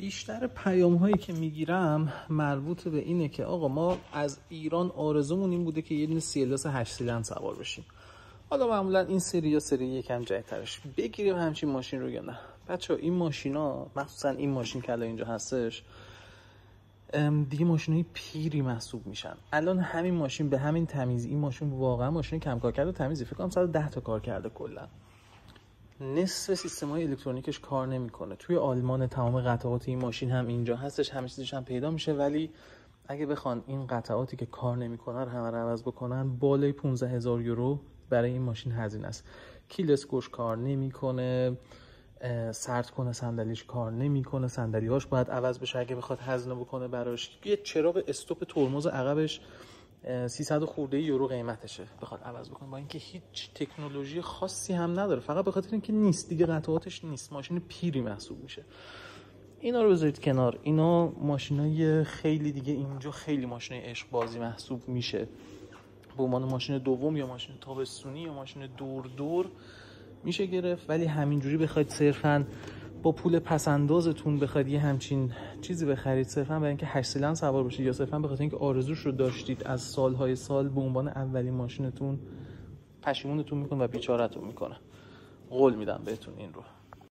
بیشتر پیام هایی که میگیرم مربوط به اینه که آقا ما از ایران آرزومون این بوده که یه دونه CLS 8 سیلندر سوار بشیم. حالا معمولا این سری یا سری یکم جدیدترش بگیریم همچین ماشین رو یا نه. بچه‌ها این ماشینا، مخصوصا این ماشین که الان اینجا هستش، دیگه ماشینای پیری محسوب میشن. الان همین ماشین به همین تمیزی، این ماشین واقعا ماشین کم کار کرده تمیزی، فکر کنم 110 تا کار کرده کلا. نصف سیستم‌های الکترونیکش کار نمیکنه. توی آلمان تمام قطعات این ماشین هم اینجا هستش، همه چیزش هم پیدا میشه، ولی اگه بخوان این قطعاتی که کار نمیکنه رو همه رو عوض بکنن، بالای 15000 یورو برای این ماشین هزینه است. کیل اسکوش کار نمیکنه، سرد کنه صندلیش کار نمیکنه، صندلی‌هاش باید عوض بشه اگه بخواد هزینه بکنه براش. یه چراغ استوپ ترمز عقبش 300 خورده یورو قیمتشه بخواد عوض بکنه، با اینکه هیچ تکنولوژی خاصی هم نداره، فقط به خاطر اینکه نیست دیگه، قطعاتش نیست، ماشین پیری محسوب میشه. اینا رو بذارید کنار، اینا ماشینای خیلی دیگه اینجا خیلی ماشینای عشق بازی محسوب میشه، به عنوان ماشین دوم یا ماشین تابستونی یا ماشین دور میشه گرفت. ولی همینجوری بخواید صرفاً با پول پسندازتون بخواید یه همچین چیزی بخرید صرفاً برای اینکه 8 سیلندر سوار بشید یا صرفاً به خاطر اینکه آرزوش رو داشتید از سالهای سال به عنوان اولین ماشینتون، پشیمونتون میکنه و بیچارهتون میکنه. قول میدم بهتون این رو.